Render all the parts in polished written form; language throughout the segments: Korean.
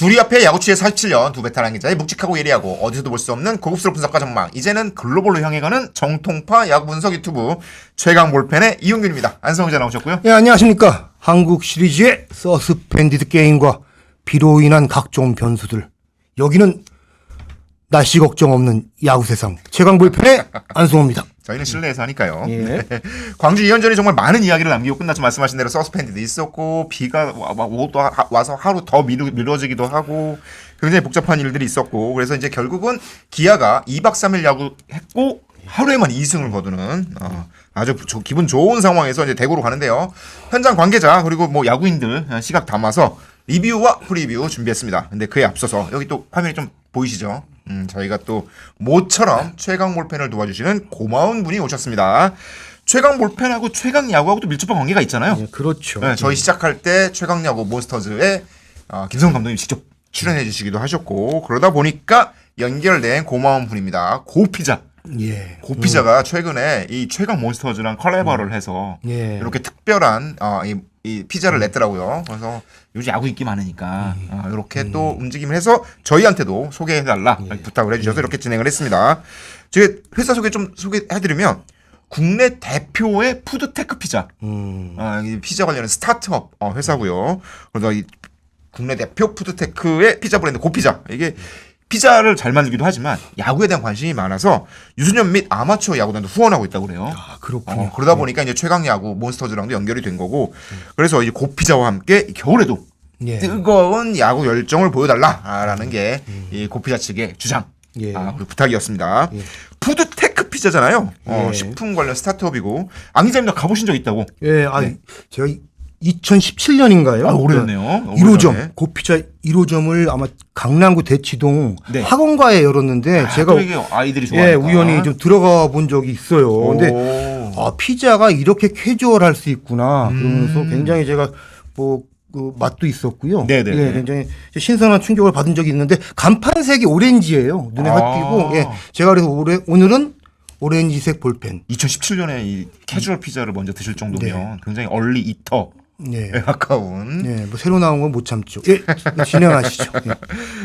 둘이 앞에 야구치의 47년 두 베테랑 기자의 묵직하고 예리하고 어디서도 볼 수 없는 고급스러운 분석과 전망. 이제는 글로벌로 향해 가는 정통파 야구 분석 유튜브 최강 볼펜의 이용균입니다. 안성호 기자 나오셨고요. 예, 안녕하십니까. 한국 시리즈의 서스펜디드 게임과 비로 인한 각종 변수들. 여기는 날씨 걱정 없는 야구 세상 최강 볼펜의 안성호입니다. 저희는 실내에서 하니까요. 예. 광주 2연전이 정말 많은 이야기를 남기고 끝났죠. 말씀하신 대로 서스펜디도 있었고 비가 와서 하루 더 미뤄지기도 하고 굉장히 복잡한 일들이 있었고 그래서 이제 결국은 기아가 2박 3일 야구했고 하루에만 2승을 거두는 아주 기분 좋은 상황에서 이제 대구로 가는데요. 현장 관계자 그리고 뭐 야구인들 시각 담아서 리뷰와 프리뷰 준비했습니다. 근데 그에 앞서서 여기 또 화면이 좀 보이시죠? 저희가 또 모처럼 최강 볼펜을 도와주시는 고마운 분이 오셨습니다. 최강 볼펜하고 최강 야구하고 또 밀접한 관계가 있잖아요. 예, 그렇죠. 네, 저희 시작할 때 최강 야구 몬스터즈에 김성훈 감독님 직접 출연해 주시기도 하셨고 그러다 보니까 연결된 고마운 분입니다. 고피자. 예. 고피자가 최근에 이 최강 몬스터즈랑 콜라보를 해서 예. 이렇게 특별한 이 피자를 냈더라고요. 그래서 요즘 야구 인기 많으니까 이렇게 또 움직임을 해서 저희한테도 소개해달라 부탁을 해주셔서 이렇게 진행을 했습니다. 제가 회사 소개 좀 소개해드리면 국내 대표의 푸드테크 피자, 이 피자 관련한 스타트업 회사고요. 그래서 이 국내 대표 푸드테크의 피자 브랜드 고피자 이게 피자를 잘 만들기도 하지만 야구에 대한 관심이 많아서 유소년 및 아마추어 야구단도 후원하고 있다고 그래요. 아, 그렇군요. 그러다 보니까 이제 최강 야구 몬스터즈랑도 연결이 된 거고 그래서 이제 고피자와 함께 겨울에도 예. 뜨거운 야구 열정을 보여달라라는 게 이 고피자 측의 주장 예. 그리고 부탁이었습니다. 예. 푸드테크 피자잖아요. 예. 식품 관련 스타트업이고 안 기자님도 가보신 적 있다고? 예, 네. 제가 2017년인가요? 오래됐네요. 1호점, 고피자 1호점을 아마 강남구 대치동 네. 학원가에 열었는데 제가 또 이게 아이들이 좋아하니까. 예, 우연히 좀 들어가 본 적이 있어요. 근데 피자가 이렇게 캐주얼할 수 있구나. 그러면서 굉장히 제가 그 맛도 있었고요. 네네. 예, 굉장히 신선한 충격을 받은 적이 있는데 간판색이 오렌지예요. 눈에 확 띄고. 예, 제가 그래서 오늘은 오렌지색 볼펜. 2017년에 이 캐주얼 피자를 먼저 드실 정도면 굉장히 얼리 이터에 예. 가까운. 예, 뭐 새로 나온 건 못 참죠. 예, 진행하시죠. 예.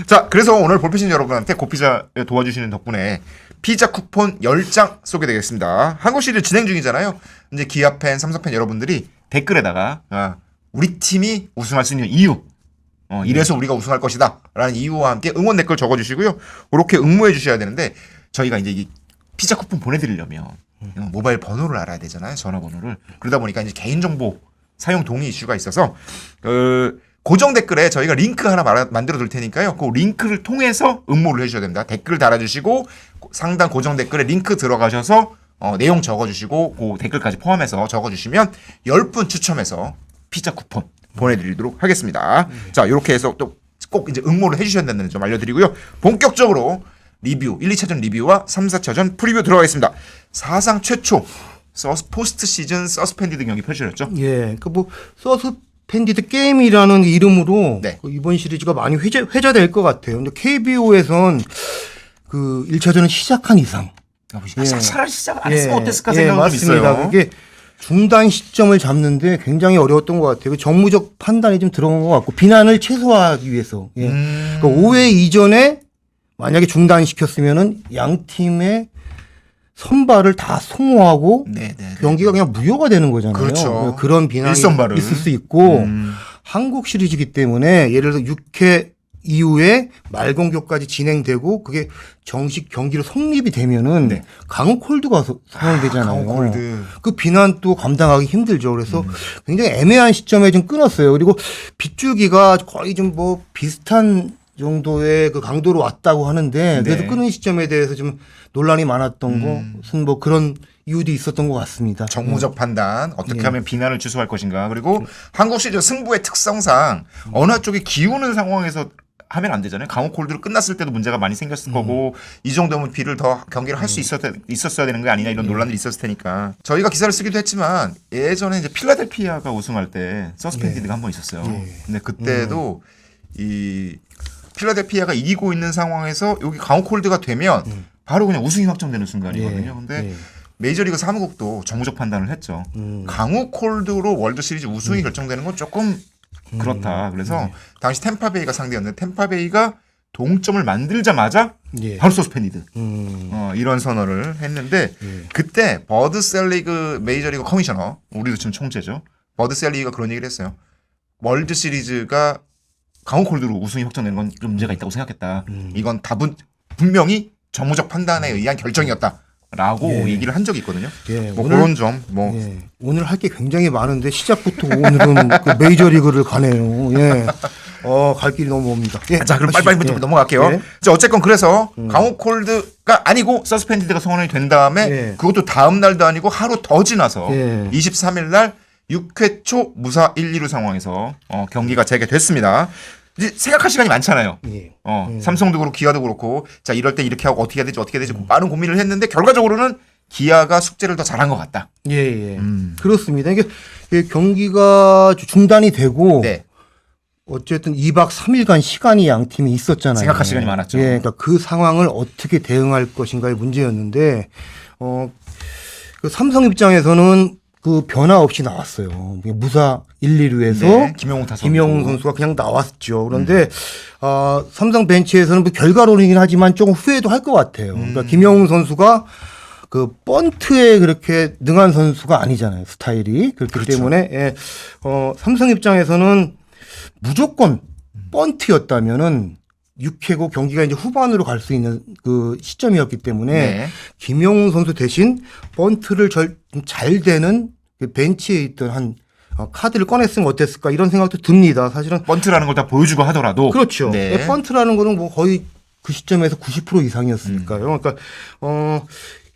자, 그래서 오늘 볼펜신 여러분한테 고피자 도와주시는 덕분에 피자 쿠폰 10장 쏘게되겠습니다. 한국 시리즈 진행 중이잖아요. 이제 기아 팬, 삼성 팬 여러분들이 댓글에다가 우리 팀이 우승할 수 있는 이유, 이래서 우리가 우승할 것이다 라는 이유와 함께 응원 댓글 적어주시고요. 그렇게 응모해 주셔야 되는데 저희가 이제 이 피자 쿠폰 보내드리려면 모바일 번호를 알아야 되잖아요. 전화번호를. 그러다 보니까 이제 개인정보 사용 동의 이슈가 있어서 고정 댓글에 저희가 링크 하나 만들어 둘 테니까요. 그 링크를 통해서 응모를 해주셔야 됩니다. 댓글 달아주시고 상단 고정 댓글에 링크 들어가셔서 내용 적어주시고 그 댓글까지 포함해서 적어주시면 10분 추첨해서 피자 쿠폰 보내드리도록 하겠습니다. 자, 이렇게 해서 또 꼭 이제 응모를 해주셔야 된다는 점 알려드리고요. 본격적으로 리뷰 1, 2차전 리뷰와 3, 4차전 프리뷰 들어가겠습니다. 사상 최초 포스트 시즌 서스펜디드 경기 펼쳐졌죠. 예, 서스펜디드 게임이라는 이름으로 네. 이번 시리즈가 많이 회자될 것 같아요. 근데 KBO에선 그 1차전을 시작한 이상. 차라리 시작 안 했으면 어땠을까 예, 생각이 좀 있어요. 맞습니다. 그게 중단 시점을 잡는데 굉장히 어려웠던 것 같아요. 정무적 판단이 좀 들어간 것 같고 비난을 최소화하기 위해서. 예. 그러니까 5회 이전에 만약에 중단시켰으면은 양 팀의 선발을 다 소모하고 경기가 그냥 무효가 되는 거잖아요. 그렇죠. 그런 비난이 일선발은. 있을 수 있고 한국 시리즈이기 때문에 예를 들어서 6회 이후에 말공격까지 진행되고 그게 정식 경기로 성립이 되면은 강호 콜드가 선언되잖아요. 강호 콜드. 그 비난 또 감당하기 힘들죠. 그래서 굉장히 애매한 시점에 좀 끊었어요. 그리고 빗줄기가 거의 좀 뭐 비슷한 정도의 그 강도로 왔다고 하는데 그래도 끊은 시점에 대해서 좀 논란이 많았던 것은 뭐 그런 이유도 있었던 것 같습니다. 정무적 판단 어떻게 하면 비난을 취소할 것인가 그리고 한국 시리즈 승부의 특성상 어느 쪽이 기우는 상황에서 하면 안 되잖아요. 강호 콜드로 끝났을 때도 문제가 많이 생겼을 거고 이 정도면 비를 더 경기를 할 수 있었어야 되는 게 아니냐 이런 논란들이 있었을 테니까 저희가 기사를 쓰기도 했지만 예전에 이제 필라델피아가 우승할 때 서스펜디드가 한 번 있었어요. 근데 그때도 이 필라델피아가 이기고 있는 상황에서 여기 강호 콜드가 되면 바로 그냥 우승이 확정되는 순간이거든요. 근데 메이저리그 사무국도 정무적 판단을 했죠. 강호 콜드로 월드 시리즈 우승이 결정되는 건 조금 그렇다. 그래서 당시 템파베이가 상대였는데 템파베이가 동점을 만들자마자 예. 바로 서스펜디드. 이런 선언을 했는데 그때 버드 셀리그 메이저리그 커미셔너, 우리도 지금 총재죠. 버드 셀리그가 그런 얘기를 했어요. 월드 시리즈가 강호콜드로 우승이 확정되는 건 좀 문제가 있다고 생각했다. 이건 답은 분명히 정무적 판단에 의한 결정이었다라고 얘기를 한 적이 있거든요. 예, 뭐 오늘, 그런 점, 뭐 예, 오늘 할 게 굉장히 많은데 시작부터 오늘은 그 메이저리그를 가네요. 예. 갈 길이 너무 멉니다. 예, 자, 그럼 하시죠. 빨리빨리 예. 넘어갈게요. 예. 자, 어쨌건 그래서 강호콜드가 아니고 서스펜디드가 선언이 된 다음에 예. 그것도 다음 날도 아니고 하루 더 지나서 예. 23일 날 6회 초 무사 1, 2루 상황에서 경기가 재개됐습니다. 이제 생각할 시간이 많잖아요. 예. 삼성도 그렇고 기아도 그렇고 자 이럴 때 이렇게 하고 어떻게 해야 되지 많은 고민을 했는데 결과적으로는 기아가 숙제를 더 잘한 것 같다. 예, 예. 그렇습니다. 이게 경기가 중단이 되고 네. 어쨌든 2박 3일간 시간이 양 팀이 있었잖아요. 생각할 시간이 많았죠. 예, 그러니까 그 상황을 어떻게 대응할 것인가의 문제였는데, 그 삼성 입장에서는 그 변화 없이 나왔어요. 무사 1, 2루에서 네, 김영웅 타선. 김영웅 선수가 그냥 나왔죠. 그런데 삼성 벤치에서는 뭐 결과론이긴 하지만 조금 후회도 할 것 같아요. 그러니까 김영웅 선수가 그 번트에 그렇게 능한 선수가 아니잖아요. 스타일이. 그렇기 그렇죠. 때문에 예, 삼성 입장에서는 무조건 번트였다면은 6회고 경기가 이제 후반으로 갈 수 있는 그 시점이었기 때문에 네. 김용훈 선수 대신 번트를 잘 되는 그 벤치에 있던 한 카드를 꺼냈으면 어땠을까 이런 생각도 듭니다. 사실은 번트라는 걸 다 보여주고 하더라도 그렇죠. 네. 번트라는 거는 뭐 거의 그 시점에서 90% 이상이었으니까요. 그러니까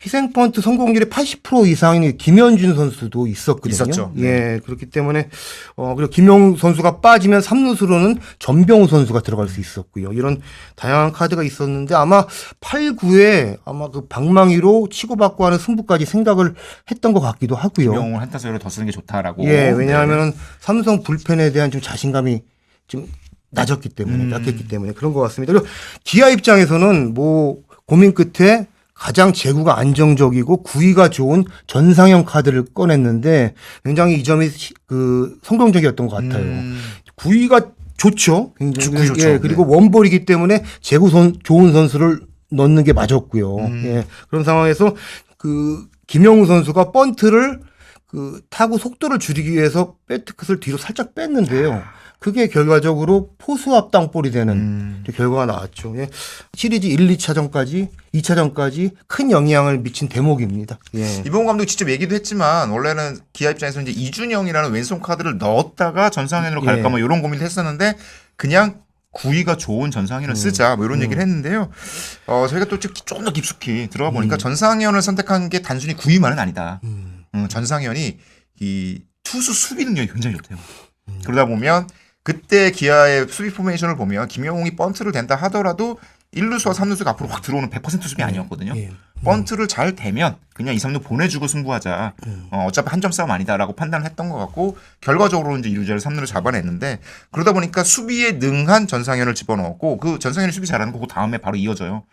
희생 번트 성공률이 80% 이상인 김현준 선수도 있었거든요. 있었죠. 네. 예, 그렇기 때문에 그리고 김용 선수가 빠지면 3루수로는 전병우 선수가 들어갈 수 있었고요. 이런 다양한 카드가 있었는데 아마 8, 9회 아마 그 방망이로 치고받고 하는 승부까지 생각을 했던 것 같기도 하고요. 김영웅을 한타석으로 더 쓰는 게 좋다라고. 예, 네. 왜냐하면 삼성 불펜에 대한 좀 자신감이 좀 낮았기 때문에 낮겠기 때문에 그런 것 같습니다. 그리고 기아 입장에서는 뭐 고민 끝에 가장 제구가 안정적이고 구위가 좋은 전상현 카드를 꺼냈는데 굉장히 이 점이 그 성공적이었던 것 같아요. 구위가 좋죠. 굉장히 구위 좋죠. 예, 그리고 원볼이기 때문에 제구 좋은 선수를 넣는 게 맞았고요. 예, 그런 상황에서 그 김영우 선수가 번트를 그 타구 속도를 줄이기 위해서 배트 끝을 뒤로 살짝 뺐는데요. 그게 결과적으로 포수 앞당볼이 되는 결과가 나왔죠. 예. 시리즈 1, 2차전까지 큰 영향을 미친 대목입니다. 예. 이봉호 감독이 직접 얘기도 했지만 원래는 기아 입장에서 이제 이준영이라는 왼손 카드를 넣었다가 전상현으로 갈까 예. 뭐 이런 고민을 했었는데 그냥 구위가 좋은 전상현을 쓰자 뭐 이런 얘기를 했는데요. 저희가 또 조금 더 깊숙이 들어가 보니까 전상현을 선택한 게 단순히 구위만은 아니다. 전상현이 이 투수 수비 능력이 굉장히 좋대요. 그러다 보면 그때 기아의 수비 포메이션을 보면 김영웅이 번트를 댄다 하더라도 1루수와 3루수가 앞으로 확 들어오는 100% 수비 아니었거든요. 예. 번트를 잘 대면 그냥 2, 3루 보내주고 승부하자. 어차피 한 점 싸움 아니다라고 판단을 했던 것 같고 결과적으로 이제 2루자를 3루를 잡아냈는데 그러다 보니까 수비에 능한 전상현을 집어넣었고 그 전상현이 수비 잘하는 거 그 다음에 바로 이어져요.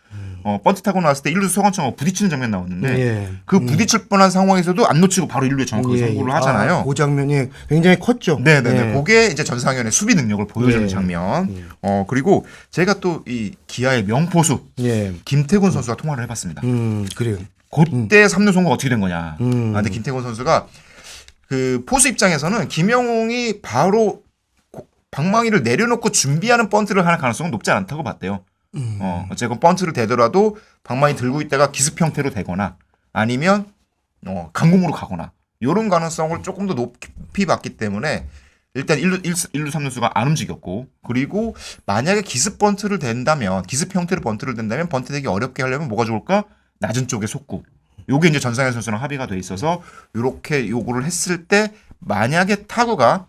번트 타고 나왔을 때 1루수 서건창하고 부딪히는 장면 나오는데 예. 그 부딪힐 뻔한 상황에서도 안 놓치고 바로 1루에 정확하게 성공을 하잖아요. 그 장면이 굉장히 컸죠. 네네네. 예. 그게 이제 전상현의 수비 능력을 보여주는 예. 장면. 그리고 제가 또 이 기아의 명포수 예. 김태곤 선수와 통화를 해봤습니다. 그래요. 그때 3루 송구가 어떻게 된 거냐. 근데 음. 김태곤 선수가 그 포수 입장에서는 김영웅이 바로 방망이를 내려놓고 준비하는 번트를 할 가능성은 높지 않다고 봤대요. 어쨌건 번트를 대더라도 방망이 들고 있다가 기습 형태로 되거나 아니면 강공으로 가거나 이런 가능성을 조금 더 높이 봤기 때문에 일단 1루 3루수가 안 움직였고 그리고 만약에 기습 번트를 댄다면 기습 형태로 번트를 댄다면 번트 되기 어렵게 하려면 뭐가 좋을까? 낮은 쪽에 속구. 요게 이제 전상현 선수랑 합의가 돼 있어서 요렇게 요거를 했을 때 만약에 타구가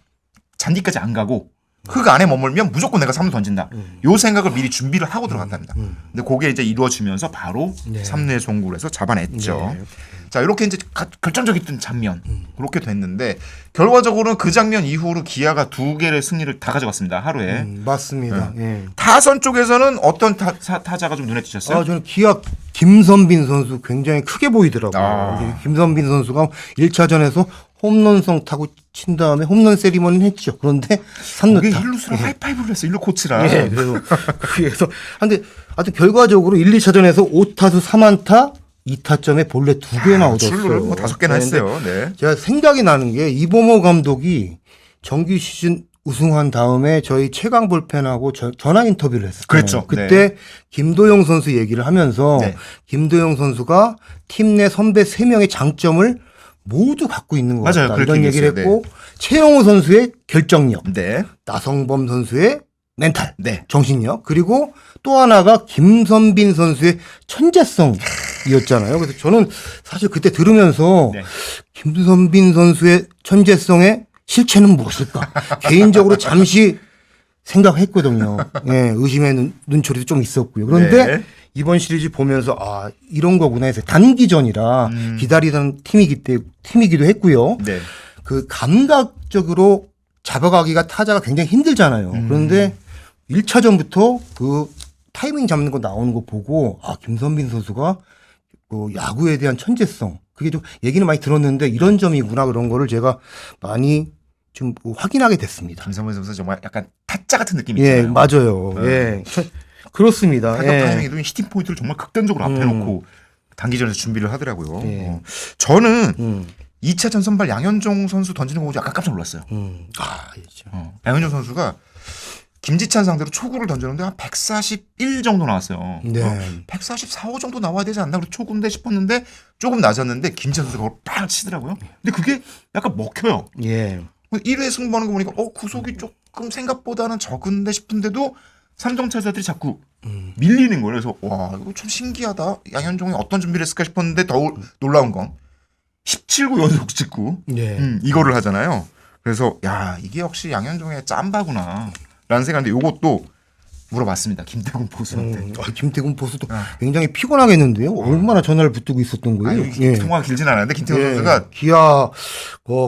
잔디까지 안 가고 흙 안에 머물면 무조건 내가 3루 던진다. 요 생각을 미리 준비를 하고 들어갔답니다. 근데 그게 이제 이루어지면서 바로 네. 3루에 송구를 해서 잡아냈죠. 네. 자, 이렇게 이제 결정적인 장면. 그렇게 됐는데 결과적으로는 그 장면 이후로 기아가 2개의 승리를 다 가져갔습니다. 하루에. 맞습니다. 예. 타선 쪽에서는 어떤 타자가 좀 눈에 띄셨어요? 저는 기아 김선빈 선수 굉장히 크게 보이더라고요. 아. 김선빈 선수가 1차전에서 홈런성 타고 친 다음에 홈런 세리머니는 했죠. 그런데 3루타. 그게 1루수랑 하이파이브를 했어. 1루 코치랑. 예, 그래서 근데 하여튼 결과적으로 1, 2차전에서 5타수 3안타 2타점에 본래 2개나 얻었어요. 출루를 뭐 5개나 했어요. 네. 제가 생각이 나는 게 이범호 감독이 정규 시즌 우승한 다음에 저희 최강 볼펜하고 전화 인터뷰를 했었어요. 그랬죠. 그때 김도영 선수 얘기를 하면서 네. 김도영 선수가 팀 내 선배 3명의 장점을 모두 갖고 있는 것 맞아요. 같다. 그렇게 이런 얘기를 얘기했어요. 했고 최영호 선수의 결정력, 네. 나성범 선수의 멘탈, 네. 정신력, 그리고 또 하나가 김선빈 선수의 천재성이었잖아요. 그래서 저는 사실 그때 들으면서 네. 김선빈 선수의 천재성의 실체는 무엇일까? 개인적으로 잠시 생각했거든요. 예, 의심의 눈초리도 좀 있었고요. 그런데 네. 이번 시리즈 보면서 아, 이런 거구나 해서 단기전이라 기다리던 팀이기도 했고요. 네. 그 감각적으로 잡아가기가 타자가 굉장히 힘들잖아요. 그런데 1차전부터 그 타이밍 잡는 거 나오는 거 보고 아, 김선빈 선수가 그 야구에 대한 천재성 그게 좀 얘기는 많이 들었는데 이런 점이구나 그런 거를 제가 많이 좀 확인하게 됐습니다. 김선빈 선수 정말 약간 타짜 같은 느낌이 예, 있잖아요. 맞아요. 네. 예. 그렇습니다. 타격 예. 타이밍에도 히팅 포인트를 정말 극단적으로 앞에 놓고 단기전에서 준비를 하더라고요. 예. 저는 2차전 선발 양현종 선수 던지는 거 보고 약간 깜짝 놀랐어요. 아, 그렇죠. 양현종 선수가 김지찬 상대로 초구를 던졌는데 한 141 정도 나왔어요. 네. 144, 5 정도 나와야 되지 않나? 그리고 초구인데 싶었는데 조금 낮았는데 김지찬 선수가 그걸 팍 치더라고요. 근데 그게 약간 먹혀요. 예. 1회 승부하는 거 보니까 구속이 조금 생각보다는 적은데 싶은데도 삼성타자들이 자꾸 밀리는 거예요. 그래서 와 이거 좀 신기하다. 양현종이 어떤 준비를 했을까 싶었는데 더 놀라운 건 17구 연속 직구 예. 이거를 하잖아요. 그래서 야 이게 역시 양현종의 짬바구나 라는 생각인데 요것도 물어봤습니다. 김태군 보수한테. 김태군 보수도 굉장히 피곤하겠는데요. 얼마나 전화를 붙들고 있었던 거예요? 아니, 통화가 길진 않았는데 김태군 예. 선수가 기아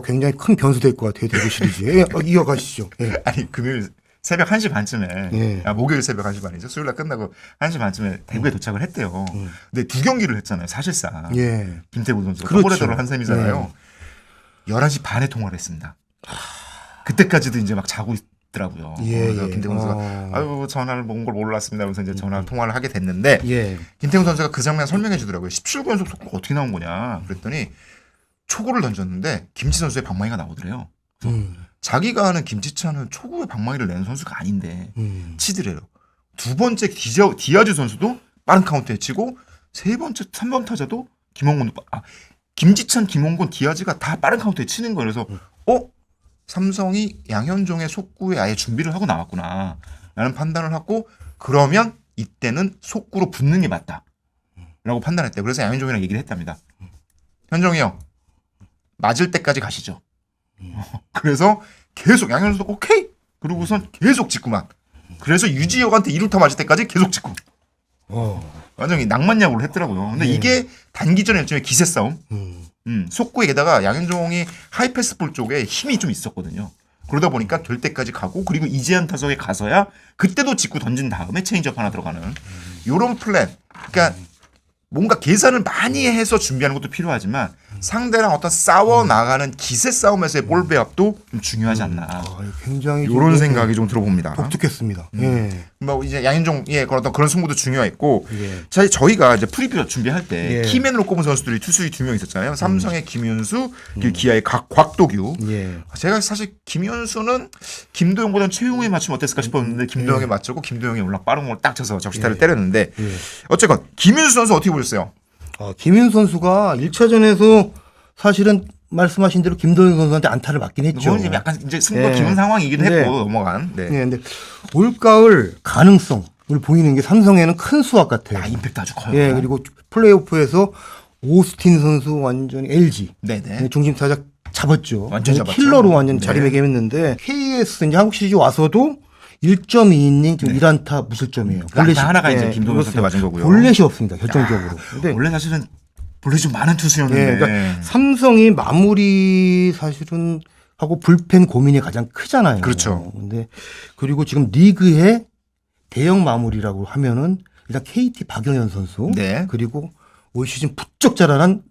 굉장히 큰 변수 될 것 같아요. 대구 시리즈에. 예, 이어가시죠. 예. 아니 금요일 새벽 1시 반쯤에 예. 목요일 새벽 1시 반이죠. 수요일 날 끝나고 1시 반쯤에 대구에 도착을 했대요. 근데 두 경기를 했잖아요. 사실상. 예. 김태군 선수가 그렇죠. 더블헤더를 한 셈이잖아요. 11시 반에 통화를 했습니다. 그때까지도 이제 막 자고 있더라고요. 예, 그래서 예. 김태군 선수가 아유 전화를 온 걸 몰랐습니다. 그래서 이제 전화 통화를 하게 됐는데 예. 김태군 선수가 그 장면 설명해 주더라고요. 17구 연속 속구가 어떻게 나온 거냐. 그랬더니 초구를 던졌는데 김치 선수의 방망이가 나오더래요. 그래서 자기가 아는 김지찬은 초구에 방망이를 내는 선수가 아닌데 치더래요. 두 번째 디아즈 선수도 빠른 카운트에 치고 세 번째 3번 타자도 김지찬, 김홍곤, 디아즈가 다 빠른 카운트에 치는 거예요. 그래서 삼성이 양현종의 속구에 아예 준비를 하고 나왔구나 라는 판단을 하고 그러면 이때는 속구로 붙는 게 맞다 라고 판단했대요. 그래서 양현종이랑 얘기를 했답니다. 현종이 형 맞을 때까지 가시죠. 그래서 계속 양현종 선수 오케이 그러고선 계속 직구만. 그래서 유지혁한테 2루타 맞을 때까지 계속 직구. 완전히 낭만야구를 했더라고요. 근데 이게 단기전 일종의 기세 싸움. 속구에 게다가 양현종이 하이패스볼 쪽에 힘이 좀 있었거든요. 그러다 보니까 될 때까지 가고 그리고 이재한 타석에 가서야 그때도 직구 던진 다음에 체인지업 하나 들어가는 요런 플랜. 그러니까 뭔가 계산을 많이 해서 준비하는 것도 필요하지만 상대랑 어떤 싸워 나가는 기세 싸움에서의 볼 배합도 좀 중요하지 않나. 굉장히 이런 생각이 좀 들어봅니다. 독특했습니다. 예. 뭐 이제 양현종의 그런 승부도 중요했고, 예. 사실 저희가 이제 프리뷰 준비할 때 예. 키맨으로 꼽은 선수들이 투수이 2명 있었잖아요. 삼성의 김윤수, 그리고 기아의 곽도규. 예. 제가 사실 김윤수는 김도영보다는 최용우에 맞추면 어땠을까 싶었는데 김도영에 맞추고 김도영이 올라 빠른 공을 딱 쳐서 적시타를 때렸는데 어쨌건 김윤수 선수 어떻게 보셨어요? 김윤 선수가 1차전에서 사실은 말씀하신 대로 김도영 선수한테 안타를 맞긴 했죠. 그건 지금 약간 이제 승부가 예. 기운 상황이기도 네. 했고 넘어간. 네. 네, 근데 올가을 가능성을 보이는 게 삼성에는 큰 수확 같아요. 임팩트 아주 커요. 예, 그리고 플레이오프에서 오스틴 선수 완전히 LG 네네. 중심 타자 잡았죠. 완전 잡았죠. 킬러로 완전 네. 자리매김했는데 KS 이제 한국 시리즈 와서도 1.2이닝 지금 1안타 무실점이에요. 안타 하나가 이제 김도영 선수한테 맞은 거고요. 볼넷이 없습니다. 결정적으로. 근데 원래 사실은 볼넷이 좀 많은 투수였는데. 예, 그러니까 삼성이 마무리 사실은 하고 불펜 고민이 가장 크잖아요. 그렇죠. 근데 그리고 지금 리그의 대형 마무리라고 하면은 일단 KT 박영현 선수 네. 그리고 올 시즌 부쩍 자라난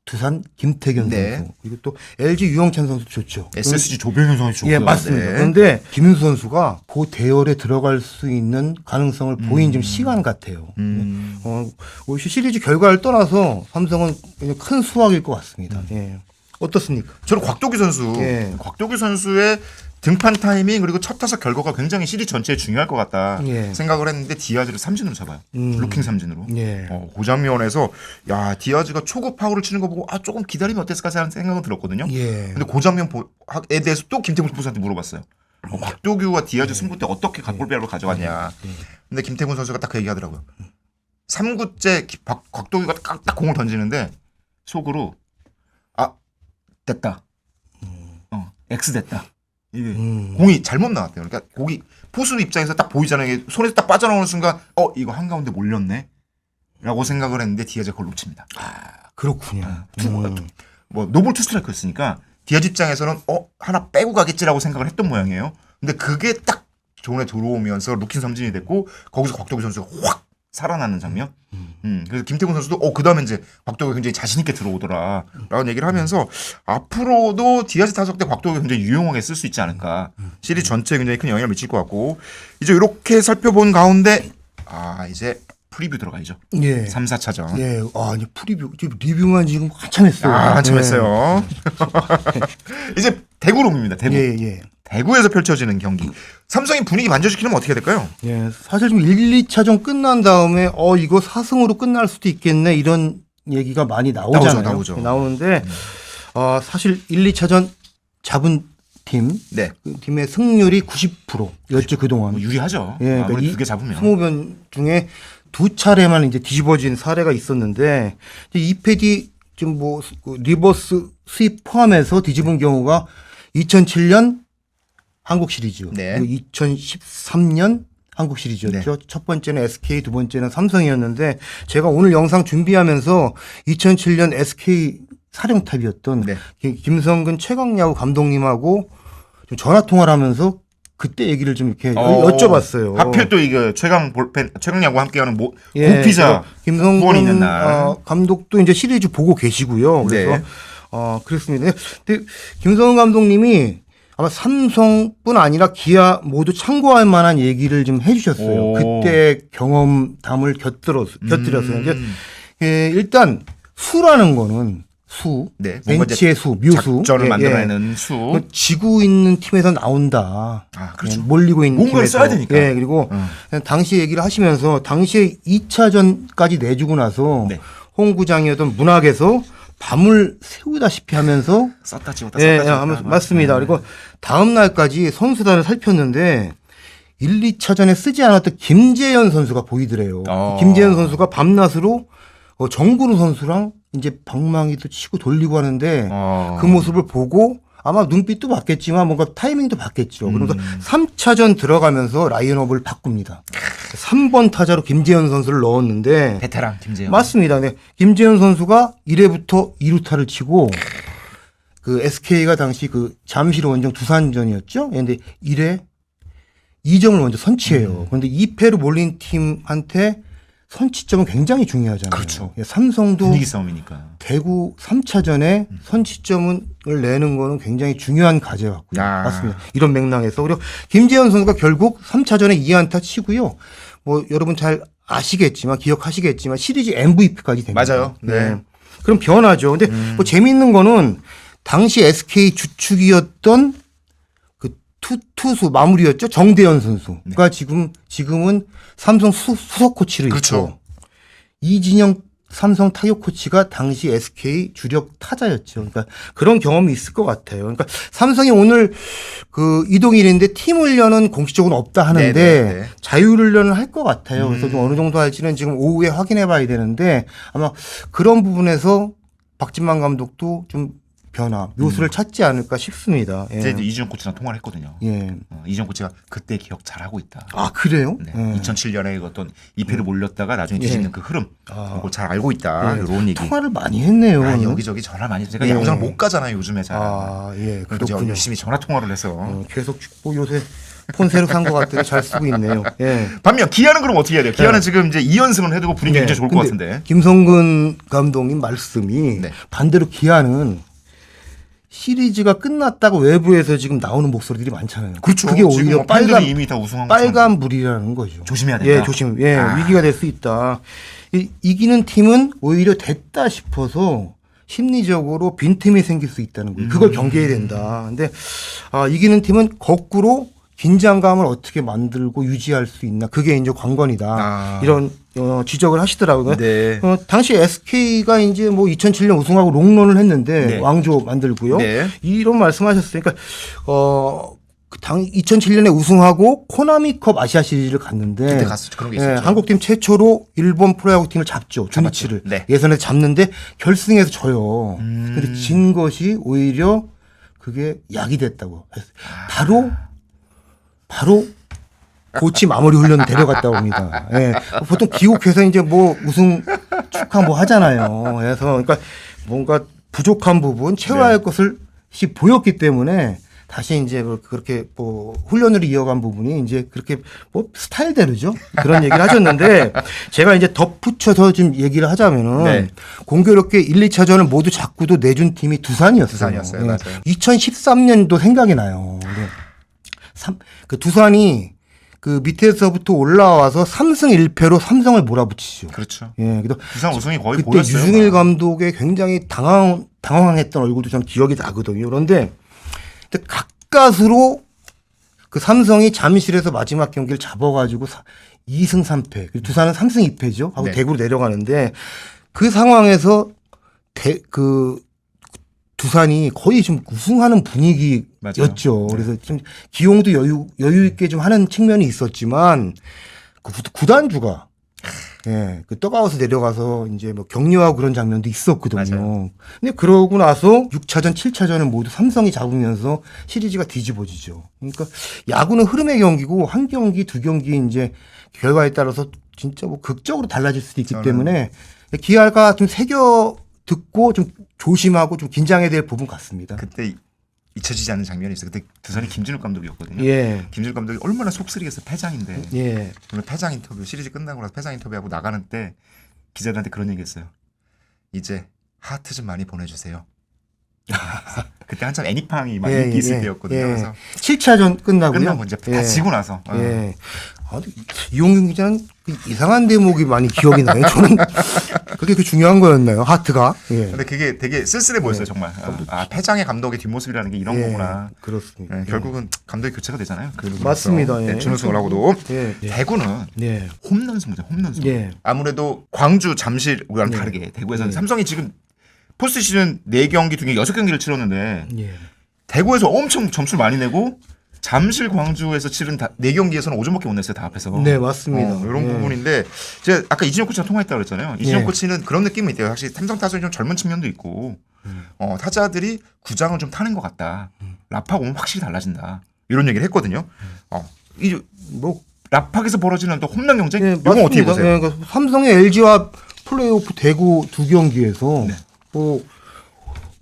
두산 김태균 네. 선수 그리고 또 LG 유영찬 선수 좋죠. SSG 조병현 선수 좋고요. 예, 맞습니다. 네. 그런데 김윤수 선수가 그 대열에 들어갈 수 있는 가능성을 보인 좀 시간 같아요. 올 시리즈 결과를 떠나서 삼성은 그냥 큰 수확일 것 같습니다. 예. 어떻습니까? 저는 곽도기 선수, 예. 곽도기 선수의 등판 타이밍 그리고 첫 타석 결과가 굉장히 시리즈 전체에 중요할 것 같다 예. 생각을 했는데 디아즈를 삼진으로 잡아요. 루킹 삼진으로. 예. 그 장면에서 야 디아즈가 초구 파울을 치는 거 보고 조금 기다리면 어땠을까 하는 생각은 들었거든요. 예. 근데 그 장면에 대해서 또 김태균 선수한테 물어봤어요. 곽도규와 디아즈 승부 때 어떻게 각볼배로 가져갔냐. 근데 김태균 선수가 딱 그 얘기하더라고요. 3구째 곽도규가 딱 공을 던지는데 속으로 됐다. X 됐다. 이게 공이 잘못 나왔대요. 그러니까 공이 포수 입장에서 딱 보이잖아요. 이게 손에서 딱 빠져나오는 순간 이거 한가운데 몰렸네. 라고 생각을 했는데 디아즈가 그걸 놓칩니다. 그렇군요. 뭐 노볼 투 스트라이크였으니까 디아즈 입장에서는 하나 빼고 가겠지라고 생각을 했던 모양이에요. 근데 그게 딱 존에 들어오면서 루킹 삼진이 됐고 거기서 곽도기 선수가 확 살아나는 장면. 그래서 김태균 선수도 그 다음에 이제 곽도기가 굉장히 자신 있게 들어오더라 라는 얘기를 하면서 앞으로도 디아즈 타석 때 곽도기가 굉장히 유용하게 쓸 수 있지 않을까. 시리즈 전체에 굉장히 큰 영향을 미칠 것 같고 이제 이렇게 살펴본 가운데 이제 프리뷰 들어가야죠. 예. 3, 4차전. 예. 이제 프리뷰 지금 리뷰만 지금 한참 했어요. 한참 예. 했어요. 이제 대구로 옵니다. 대구. 예. 대구에서 펼쳐지는 경기. 삼성이 분위기 반전시키려면 어떻게 될까요? 예. 사실 좀 1, 2차전 끝난 다음에 이거 4승으로 끝날 수도 있겠네 이런 얘기가 많이 나오잖아요. 나오죠. 나오는데 사실 1, 2차전 잡은 팀, 네. 그 팀의 승률이 90%였죠 그동안. 유리하죠. 예, 아무래도 두 개 잡으면. 20변 중에 2차례만 이제 뒤집어진 사례가 있었는데 이 패디 지금 뭐 리버스 스윕 포함해서 뒤집은 경우가 2007년 한국 시리즈, 네. 그리고 2013년 한국 시리즈였죠. 첫 번째는 SK, 두 번째는 삼성이었는데 제가 오늘 영상 준비하면서 2007년 SK 사령탑이었던 김성근 최강야구 감독님하고 좀 전화 통화를 하면서 그때 얘기를 좀 이렇게 여쭤봤어요. 하필 또 이게 최강야구 함께하는 고피자 후원이 김성근 있는 날. 감독도 이제 시리즈 보고 계시고요. 그래서 그렇습니다. 근데 김성근 감독님이 아마 삼성뿐 아니라 기아 모두 참고할 만한 얘기를 좀 해주셨어요. 그때 경험담을 곁들였어요. 이제 일단 수라는 거는 벤치의 수, 묘수. 작전을 만들어내는 수. 지고 있는 팀에서 나온다. 그렇죠. 몰리고 있는 뭔가를 팀에서. 써야 되니까. 예, 그리고 당시 얘기를 하시면서 당시에 2차전까지 내주고 나서 홍구장이었던 문학에서 밤을 새우다시피 하면서 썼다 지웠다 맞습니다. 그리고 다음 날까지 선수단을 살폈는데 1, 2차전에 쓰지 않았던 김재현 선수가 보이더래요. 김재현 선수가 밤낮으로 정근우 선수랑 이제 방망이도 치고 돌리고 하는데 그 모습을 보고 아마 눈빛도 봤겠지만 뭔가 타이밍도 봤겠죠. 그러면서 3차전 들어가면서 라인업을 바꿉니다. 3번 타자로 김재현 선수를 넣었는데 베테랑 김재현. 맞습니다. 네. 김재현 선수가 1회부터 2루타를 치고 그 SK가 당시 그 잠실 원정 두산전이었죠. 근데 1회 2점을 먼저 선취해요. 그런데 2패로 몰린 팀한테 선취점은 굉장히 중요하잖아요. 그렇죠. 삼성도 분위기 싸움이니까. 대구 3차전에 선취점을 내는 거는 굉장히 중요한 과제 같고요. 맞습니다. 이런 맥락에서. 그리고 김재현 선수가 결국 3차전에 2안타 치고요. 뭐 여러분 잘 아시겠지만 기억하시겠지만 시리즈 MVP까지 됩니다. 맞아요. 네. 그럼 변하죠. 근데 뭐 재미있는 거는 당시 SK 주축이었던 그 투수 마무리였죠. 정대현 선수가 지금은 삼성 수석 코치를 있고 이진영 삼성 타격 코치가 당시 SK 주력 타자였죠. 그러니까 그런 경험이 있을 것 같아요. 그러니까 삼성이 오늘 그 이동일인데 팀 훈련은 공식적으로 없다 하는데 자유훈련을 할 것 같아요. 그래서 좀 어느 정도 할지는 지금 오후에 확인해 봐야 되는데 아마 그런 부분에서 박진만 감독도 좀 변화, 묘수를 찾지 않을까 싶습니다. 이제 이준영 코치랑 통화를 했거든요. 이준영 코치가 그때 기억 잘하고 있다. 그래요? 2007년에 어떤 2패를 몰렸다가 나중에 뒤집는 그 흐름 그걸 잘 알고 있다. 이런 얘기. 통화를 많이 했네요. 여기저기 전화 많이 해서 제가 야구장을 못 가잖아요. 요즘에 잘. 그렇군요. 열심히 전화 통화를 해서. 계속 뭐 요새 폰 새로 산 것 같더니 잘 쓰고 있네요. 예. 반면 기아는 그럼 어떻게 해야 돼요? 기아는 지금 이제 2연승을 해두고 분위기 네. 굉장히 좋을 것 근데 같은데. 김성근 감독님 말씀이 네. 반대로 기아는 시리즈가 끝났다고 외부에서 지금 나오는 목소리들이 많잖아요. 그렇죠. 그게 지금 오히려 뭐 팬들이 이미 다 우승한 빨간 불이라는 거죠. 조심해야 된다. 예, 조심. 예, 아. 위기가 될 수 있다. 이기는 팀은 오히려 됐다 싶어서 심리적으로 빈틈이 생길 수 있다는 거예요. 그걸 경계해야 된다. 근데 이기는 팀은 거꾸로 긴장감을 어떻게 만들고 유지할 수 있나. 그게 이제 관건이다. 이런 지적을 하시더라고요. 네. 당시 SK가 이제 뭐 2007년 우승하고 롱런을 했는데 네. 왕조 만들고요. 네. 이런 말씀하셨어요. 그러니까 2007년에 우승하고 코나미컵 아시아 시리즈를 갔는데 그때 갔었죠. 그런 게 있었죠. 한국팀 최초로 일본 프로야구 팀을 잡죠. 주니치를 네. 예선에서 잡는데 결승에서 져요. 근데 진 것이 오히려 그게 약이 됐다고 했어요. 바로 고치 마무리 훈련 데려갔다고 합니다. 예. 보통 귀국해서 이제 뭐 우승 축하 뭐 하잖아요. 그래서 그러니까 뭔가 부족한 부분 채워야 할 것을 보였기 때문에 다시 이제 그렇게 뭐 훈련을 이어간 부분이 이제 그렇게 뭐 스타일대로죠. 그런 얘기를 하셨는데 제가 이제 덧붙여서 좀 얘기를 하자면은 네. 공교롭게 1, 2차전을 모두 자꾸도 내준 팀이 두산이었어요. 두산이었어요. 예. 맞아요. 2013년도 생각이 나요. 그 두산이 그 밑에서부터 올라와서 3승 1패로 삼성을 몰아붙이죠. 그렇죠. 예, 그래도 두산 우승이 거의 그때 보였어요. 유승일 감독의 굉장히 당황했던 얼굴도 참 기억이 나거든요. 그런데 가까스로 그 삼성이 잠실에서 마지막 경기를 잡아가지고 2승 3패. 그리고 두산은 3승 2패죠. 하고 네. 대구로 내려가는데 그 상황에서 두산이 거의 좀 우승하는 분위기였죠. 맞아요. 네. 그래서 좀 기용도 여유 있게 좀 하는 측면이 있었지만 그 구단주가 그 떡아웃에 내려가서 이제 뭐 격려하고 그런 장면도 있었거든요. 맞아요. 근데 그러고 나서 6차전, 7차전은 모두 삼성이 잡으면서 시리즈가 뒤집어지죠. 그러니까 야구는 흐름의 경기고 한 경기, 두 경기 이제 결과에 따라서 진짜 뭐 극적으로 달라질 수도 있기 때문에 기아가 좀 새겨 듣고 좀 조심하고 좀 긴장해야 될 부분 같습니다. 그때 잊혀지지 않는 장면이 있어요. 그때 두산이 김진욱 감독이었거든요. 예. 김진욱 감독이 얼마나 속쓰리겠어요. 패장인데. 예. 오늘 패장 인터뷰 시리즈 끝나고 나서 패장 인터뷰하고 나가는 때 기자들한테 그런 얘기했어요. 이제 하트 좀 많이 보내주세요. 그때 한참 애니팡이 많이 인기 있을 때였거든요. 그래서 7차전 끝나고요. 끝나고 이제 다 지고 나서. 예. 이용균 기자는 이상한 대목이 많이 기억이 나요. 저는 그게 중요한 거였나요? 하트가. 예. 근데 그게 되게 쓸쓸해 보였어요, 정말. 패장의 감독의 뒷모습이라는 게 이런 거구나. 그렇습니다. 네, 결국은 감독이 교체가 되잖아요. 맞습니다. 예. 준우승을 하고도. 예. 대구는 예. 홈런 승부죠, 홈런 승부. 예. 아무래도 광주, 잠실과는 다르게 대구에서는 삼성이 지금 포스트 시즌 4경기 중에 6경기를 치렀는데 대구에서 엄청 점수를 많이 내고 잠실, 광주에서 치른 4경기에서는 5점밖에 못 냈어요, 다 앞에서. 네, 맞습니다. 이런 부분인데 제가 아까 이진영 코치랑 통화했다고 그랬잖아요. 이진영 코치는 그런 느낌이 있대요. 확실히 삼성 타선이 좀 젊은 측면도 있고 타자들이 구장을 좀 타는 것 같다. 라팍 오면 확실히 달라진다. 이런 얘기를 했거든요. 이 뭐 라팍에서 벌어지는 또 홈런 경쟁 이건 어떻게 보세요? 네, 그러니까 삼성의 LG와 플레이오프 대구 2경기에서 뭐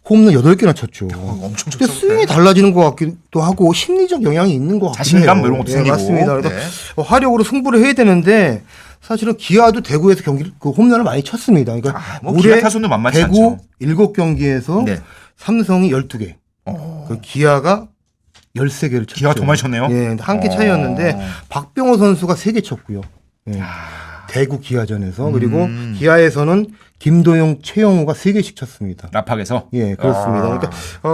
홈런 8개나 쳤죠. 엄청 근데 쳤죠. 스윙이 달라지는 것 같기도 하고 심리적 영향이 있는 것 같긴 자신감 해요. 이런 것도 생기고. 맞습니다. 그래서 화력으로 승부를 해야 되는데 사실은 기아도 대구에서 홈런을 많이 쳤습니다. 그러니까 뭐 기아 타선도 만만치 대구 않죠. 7경기에서 삼성이 12개, 그 기아가 13개를 쳤죠. 기아가 더 많이 쳤네요. 예, 한 개 차이였는데 박병호 선수가 3개 쳤고요. 예. 대구 기아전에서 그리고 기아에서는 김도영, 최영우가 3개씩 쳤습니다. 라팍에서. 예, 그렇습니다. 그러니까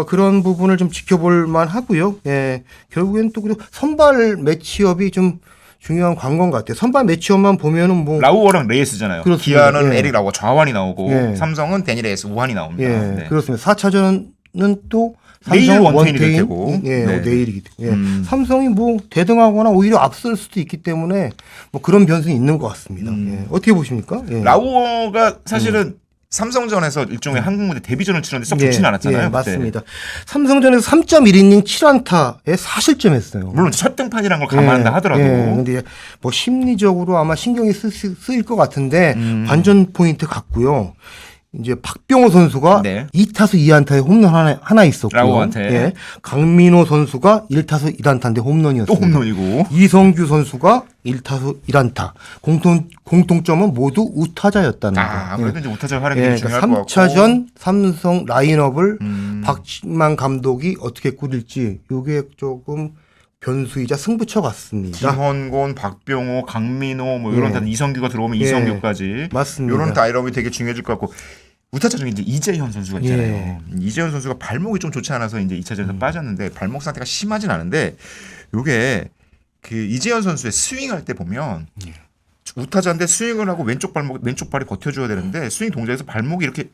그런 부분을 좀 지켜볼 만하고요. 예, 결국엔 또 그리고 선발 매치업이 좀 중요한 관건 같아요. 선발 매치업만 보면은 뭐 라우어랑 레이스잖아요. 그렇습니다. 기아는 예. 에릭 라우어 좌완이 나오고 예. 삼성은 데니 레이스 우완이 나옵니다. 예, 네. 그렇습니다. 4차전은 또 내일 삼성 원태인이 될 테고. 예, 네. 내일이기 때문에 삼성이 뭐 대등하거나 오히려 앞설 수도 있기 때문에 뭐 그런 변수는 있는 것 같습니다. 예. 어떻게 보십니까? 예. 라우어가 사실은 삼성전에서 일종의 한국 무대 데뷔전을 치렀는데 썩 좋지는 않았잖아요. 예, 그때. 맞습니다. 삼성전에서 3.1이닝 7안타에 4실점했어요. 물론 첫 등판이라는 걸 감안한다 하더라도. 근데 뭐 심리적으로 아마 신경이 쓰일 것 같은데 반전 포인트 같고요. 이제 박병호 선수가 네. 2타수 2안타에 홈런 하나 있었고요. 라오한테. 예. 강민호 선수가 1타수 1안타인데 홈런이었습니다. 또 홈런이고. 이성규 선수가 1타수 1안타. 공통점은 모두 우타자였다는 거. 아무래도 이제 우타자 활약이 예, 되게 중요할 것 같고. 3차전 삼성 라인업을 박진만 감독이 어떻게 꾸릴지 이게 조금 변수이자 승부처 같습니다. 김헌곤, 박병호, 강민호 뭐 이런 예. 다 이성규가 들어오면 예. 이성규까지 맞습니다. 이런 라인업이 되게 중요해질 것 같고 우타자 중에 이제 이재현 선수가 있잖아요. 예. 이재현 선수가 발목이 좀 좋지 않아서 이제 2차전에서 빠졌는데 발목 상태가 심하진 않은데 요게 그 이재현 선수의 스윙할 때 보면 우타자인데 스윙을 하고 왼쪽 발이 버텨줘야 되는데 스윙 동작에서 발목이 이렇게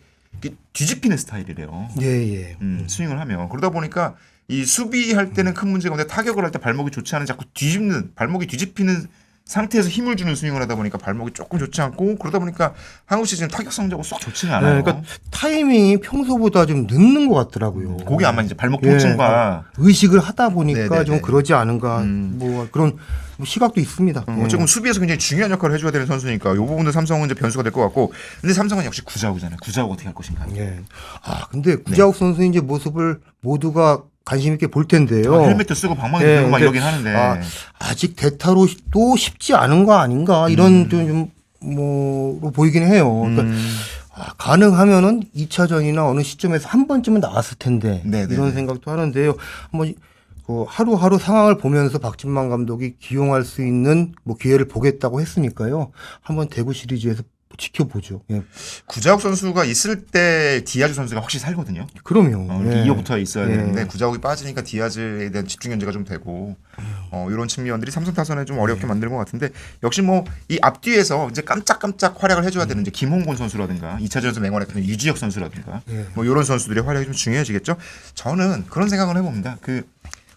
뒤집히는 스타일이래요. 예. 스윙을 하면 그러다 보니까 이 수비할 때는 큰 문제가 없는데 타격을 할 때 발목이 좋지 않은 자꾸 발목이 뒤집히는 상태에서 힘을 주는 스윙을 하다 보니까 발목이 조금 좋지 않고 그러다 보니까 한국 시즌 타격 성적은 쏙 좋지는 않아요. 그러니까 타이밍이 평소보다 좀 늦는 것 같더라고요. 그게 아마 이제 발목 통증과 의식을 하다 보니까 네네네. 좀 그러지 않은가 뭐 그런 시각도 있습니다. 어쨌든 수비에서 굉장히 중요한 역할을 해줘야 되는 선수니까 이 부분도 삼성은 이제 변수가 될 것 같고 근데 삼성은 역시 구자욱이잖아요. 구자욱 어떻게 할 것인가. 예. 근데 구자욱 선수의 이제 모습을 모두가 관심 있게 볼 텐데요. 헬멧도 쓰고 방망이 예, 들고 막 근데 이러긴 하는데 아직 대타로 또 쉽지 않은 거 아닌가 이런 좀 뭐로 보이긴 해요. 그러니까 가능하면은 2차전이나 어느 시점에서 한 번쯤은 나왔을 텐데 네네네. 이런 생각도 하는데요. 한번 그 하루하루 상황을 보면서 박진만 감독이 기용할 수 있는 뭐 기회를 보겠다고 했으니까요. 한번 대구 시리즈에서 지켜보죠. 예. 구자욱 선수가 있을 때 디아즈 선수가 확실히 살거든요. 그럼요. 이렇게 예. 이어붙어 있어야 예. 되는데 구자욱이 빠지니까 디아즈에 대한 집중 견제가 좀 되고 이런 측면들이 삼성 타선에 좀 어렵게 만든 것 같은데 역시 뭐 이 앞뒤에서 이제 깜짝깜짝 활약을 해줘야 되는 이제 김홍곤 선수라든가 2차전에서 맹활약했던 유지혁 선수라든가 뭐 이런 선수들의 활약이 좀 중요해지겠죠. 저는 그런 생각을 해봅니다. 그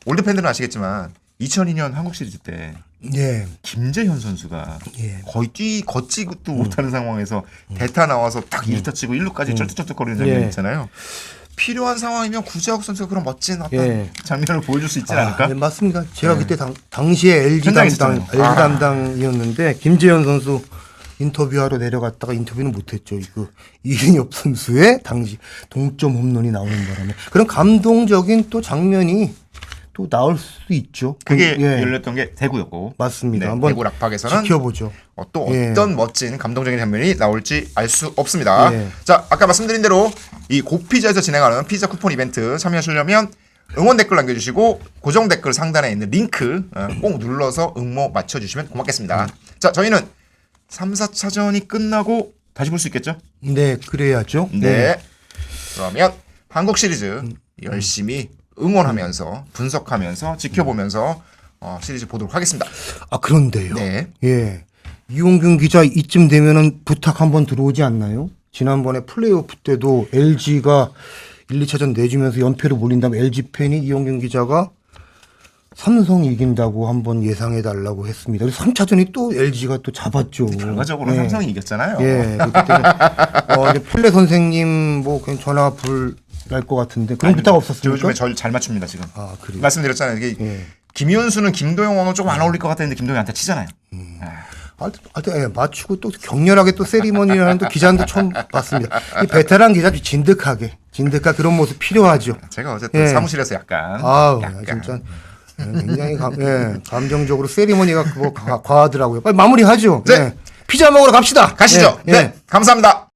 올드 팬들은 아시겠지만 2002년 한국 시리즈 때 예. 김재현 선수가 예. 거의 걷지도 못하는 상황에서 대타 나와서 딱 1타 치고 1루까지 쩔뚝쩔뚝거리는 장면이 예. 있잖아요. 필요한 상황이면 구자욱 선수가 그런 멋진 어떤 예. 장면을 보여줄 수 있지 않을까? 네, 맞습니다. 제가 그때 당시에 LG 현장에 담당, 있었잖아요. LG 담당이었는데 김재현 선수 인터뷰하러 내려갔다가 인터뷰는 못했죠. 그 이근엽 선수의 당시 동점 홈런이 나오는 바람에 그런 감동적인 또 장면이 또 나올 수 있죠. 그게 예. 열렸던 게 대구였고 맞습니다. 네, 한번 대구 락팍에서는 지켜보죠. 또 예. 어떤 멋진 감동적인 장면이 나올지 알 수 없습니다. 예. 자, 아까 말씀드린 대로 이 고피자에서 진행하는 피자 쿠폰 이벤트 참여하시려면 응원 댓글 남겨주시고 고정 댓글 상단에 있는 링크 꼭 눌러서 응모 맞춰주시면 고맙겠습니다. 자, 저희는 3, 4차전이 끝나고 다시 볼 수 있겠죠? 네, 그래야죠. 네. 그러면 한국 시리즈 열심히 응원하면서 분석하면서 지켜보면서 시리즈 보도록 하겠습니다. 그런데요. 네. 예. 이용균 기자 이쯤 되면은 부탁 한번 들어오지 않나요? 지난번에 플레이오프 때도 LG가 1, 2차전 내주면서 연패로 몰린 다음에 LG 팬이 이용균 기자가 삼성 이긴다고 한번 예상해 달라고 했습니다. 그래서 3차전이 또 LG가 또 잡았죠. 결과적으로 예. 삼성이 이겼잖아요. 예. 그때는 이제 펠레 선생님 뭐 그냥 전화 불날 것 같은데 그런 부탁 저 없었습니까? 요즘에 절 잘 맞춥니다 지금. 그래요. 말씀드렸잖아요. 이게 예. 김현수는 김도영하고 조금 안 어울릴 것 같았는데 김도영한테 치잖아요. 예, 맞추고 또 격렬하게 또 세리머니라는 또 기자도 처음 봤습니다. 이 베테랑 기자도 진득하게 그런 모습 필요하죠. 제가 어쨌든 예. 사무실에서 약간 진짜 굉장히 감정적으로 세리머니가 과하더라고요. 빨리 마무리하죠. 네. 예. 피자 먹으러 갑시다. 가시죠. 예, 네, 예. 감사합니다.